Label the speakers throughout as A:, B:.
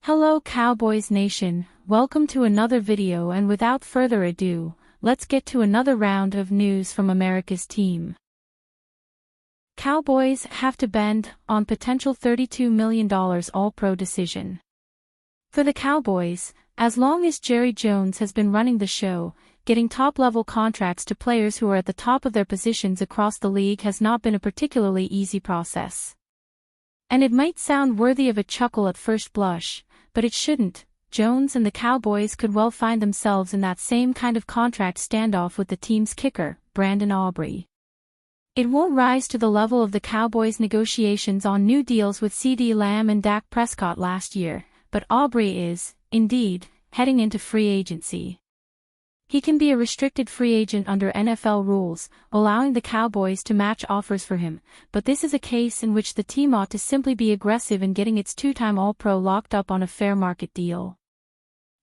A: Hello Cowboys Nation, welcome to another video, and without further ado, let's get to another round of news from America's team. Cowboys have to bend on potential $32 million All-Pro decision. For the Cowboys, as long as Jerry Jones has been running the show, getting top-level contracts to players who are at the top of their positions across the league has not been a particularly easy process. And it might sound worthy of a chuckle at first blush, but it shouldn't. Jones and the Cowboys could well find themselves in that same kind of contract standoff with the team's kicker, Brandon Aubrey. It won't rise to the level of the Cowboys' negotiations on new deals with CeeDee Lamb and Dak Prescott last year, but Aubrey is, indeed, heading into free agency. He can be a restricted free agent under NFL rules, allowing the Cowboys to match offers for him, but this is a case in which the team ought to simply be aggressive in getting its two-time All-Pro locked up on a fair market deal.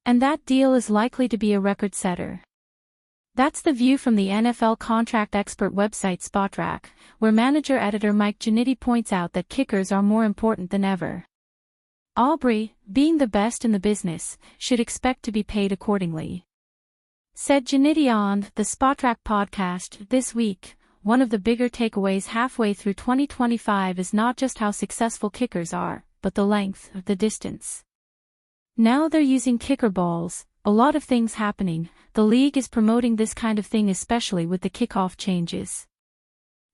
A: And that deal is likely to be a record-setter. That's the view from the NFL contract expert website Spotrac, where manager-editor Mike Giannitti points out that kickers are more important than ever. Aubrey, being the best in the business, should expect to be paid accordingly. Said Giannitti on the Spotrac podcast this week, one of the bigger takeaways halfway through 2025 is not just how successful kickers are, but the length, the distance. Now they're using kicker balls, a lot of things happening. The league is promoting this kind of thing, especially with the kickoff changes.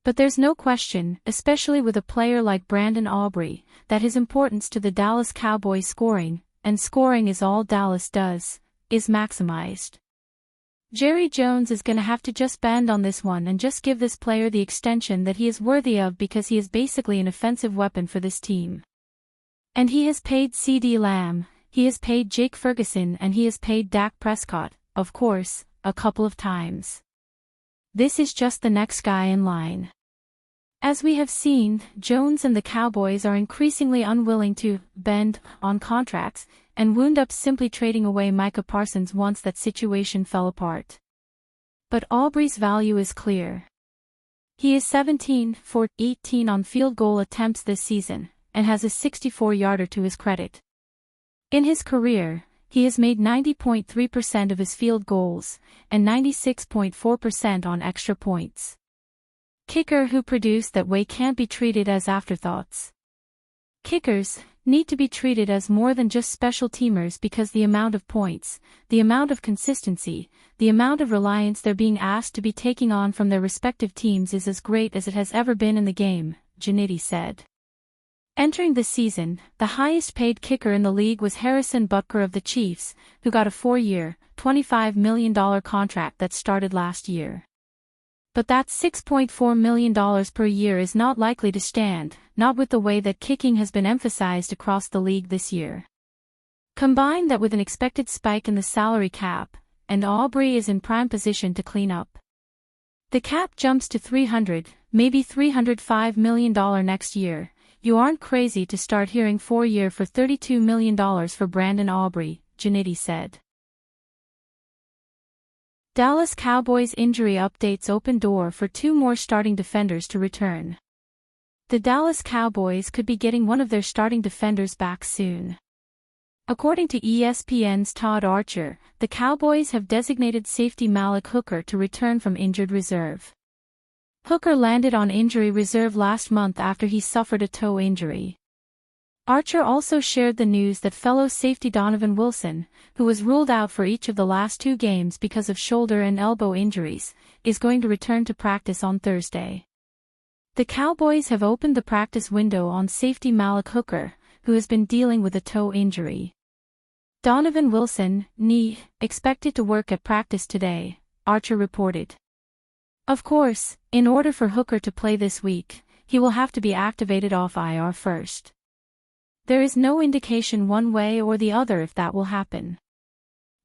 A: But there's no question, especially with a player like Brandon Aubrey, that his importance to the Dallas Cowboys scoring, and scoring is all Dallas does, is maximized. Jerry Jones is gonna have to just bend on this one and just give this player the extension that he is worthy of, because he is basically an offensive weapon for this team. And he has paid CeeDee Lamb, he has paid Jake Ferguson, and he has paid Dak Prescott, of course, a couple of times. This is just the next guy in line. As we have seen, Jones and the Cowboys are increasingly unwilling to bend on contracts, and wound up simply trading away Micah Parsons once that situation fell apart. But Aubrey's value is clear. He is 17 for 18 on field goal attempts this season, and has a 64-yarder to his credit. In his career, he has made 90.3% of his field goals, and 96.4% on extra points. Kicker who produce that way can't be treated as afterthoughts. Kickers need to be treated as more than just special teamers, because the amount of points, the amount of consistency, the amount of reliance they're being asked to be taking on from their respective teams is as great as it has ever been in the game, Giannitti said. Entering the season, the highest-paid kicker in the league was Harrison Butker of the Chiefs, who got a 4-year, $25 million contract that started last year. But that $6.4 million per year is not likely to stand, not with the way that kicking has been emphasized across the league this year. Combine that with an expected spike in the salary cap, and Aubrey is in prime position to clean up. The cap jumps to $300, maybe $305 million next year. You aren't crazy to start hearing 4-year for $32 million for Brandon Aubrey, Giannitti said. Dallas Cowboys injury updates open door for 2 more starting defenders to return. The Dallas Cowboys could be getting one of their starting defenders back soon. According to ESPN's Todd Archer, the Cowboys have designated safety Malik Hooker to return from injured reserve. Hooker landed on injury reserve last month after he suffered a toe injury. Archer also shared the news that fellow safety Donovan Wilson, who was ruled out for each of the last 2 games because of shoulder and elbow injuries, is going to return to practice on Thursday. The Cowboys have opened the practice window on safety Malik Hooker, who has been dealing with a toe injury. Donovan Wilson, knee, expected to work at practice today, Archer reported. Of course, in order for Hooker to play this week, he will have to be activated off IR first. There is no indication one way or the other if that will happen.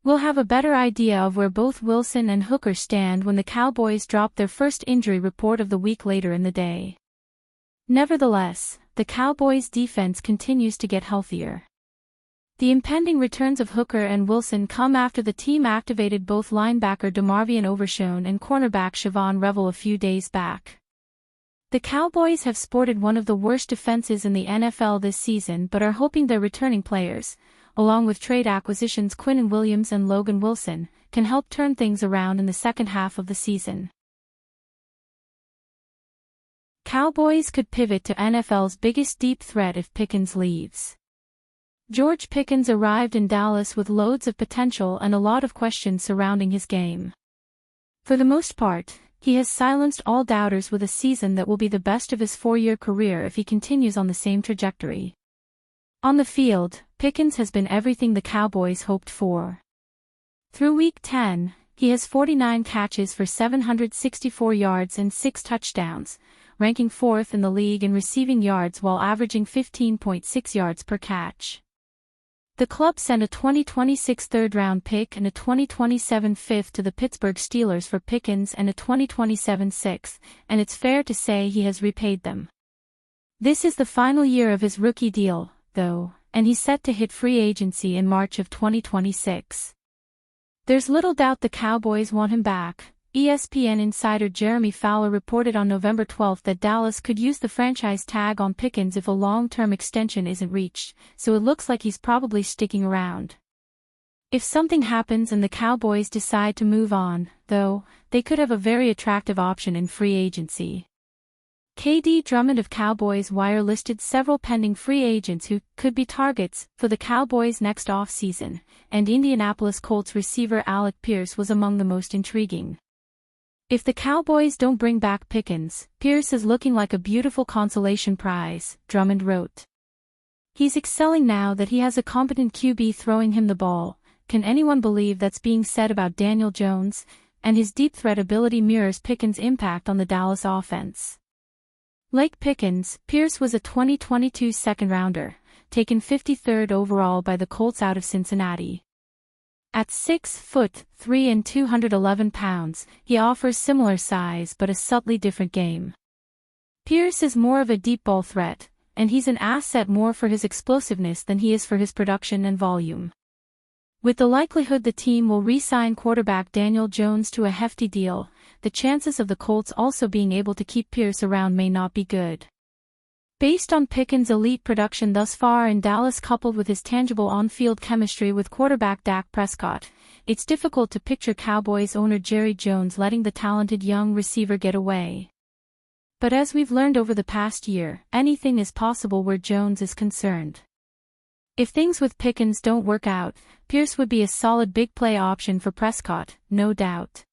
A: We'll have a better idea of where both Wilson and Hooker stand when the Cowboys drop their first injury report of the week later in the day. Nevertheless, the Cowboys' defense continues to get healthier. The impending returns of Hooker and Wilson come after the team activated both linebacker DeMarvion Overshown and cornerback Siobhan Revel a few days back. The Cowboys have sported one of the worst defenses in the NFL this season but are hoping their returning players, along with trade acquisitions Quinnen Williams and Logan Wilson, can help turn things around in the second half of the season. Cowboys could pivot to NFL's biggest deep threat if Pickens leaves. George Pickens arrived in Dallas with loads of potential and a lot of questions surrounding his game. For the most part, he has silenced all doubters with a season that will be the best of his 4-year career if he continues on the same trajectory. On the field, Pickens has been everything the Cowboys hoped for. Through Week 10, he has 49 catches for 764 yards and 6 touchdowns, ranking 4th in the league in receiving yards while averaging 15.6 yards per catch. The club sent a 2026 third-round pick and a 2027 fifth to the Pittsburgh Steelers for Pickens and a 2027 sixth, and it's fair to say he has repaid them. This is the final year of his rookie deal, though, and he's set to hit free agency in March of 2026. There's little doubt the Cowboys want him back. ESPN insider Jeremy Fowler reported on November 12 that Dallas could use the franchise tag on Pickens if a long-term extension isn't reached, so it looks like he's probably sticking around. If something happens and the Cowboys decide to move on, though, they could have a very attractive option in free agency. KD Drummond of Cowboys Wire listed several pending free agents who could be targets for the Cowboys next offseason, and Indianapolis Colts receiver Alec Pierce was among the most intriguing. If the Cowboys don't bring back Pickens, Pierce is looking like a beautiful consolation prize, Drummond wrote. He's excelling now that he has a competent QB throwing him the ball. Can anyone believe that's being said about Daniel Jones? And his deep threat ability mirrors Pickens' impact on the Dallas offense. Like Pickens, Pierce was a 2022 second-rounder, taken 53rd overall by the Colts out of Cincinnati. At 6'3" and 211 pounds, he offers similar size but a subtly different game. Pierce is more of a deep ball threat, and he's an asset more for his explosiveness than he is for his production and volume. With the likelihood the team will re-sign quarterback Daniel Jones to a hefty deal, the chances of the Colts also being able to keep Pierce around may not be good. Based on Pickens' elite production thus far in Dallas coupled with his tangible on-field chemistry with quarterback Dak Prescott, it's difficult to picture Cowboys owner Jerry Jones letting the talented young receiver get away. But as we've learned over the past year, anything is possible where Jones is concerned. If things with Pickens don't work out, Pierce would be a solid big play option for Prescott, no doubt.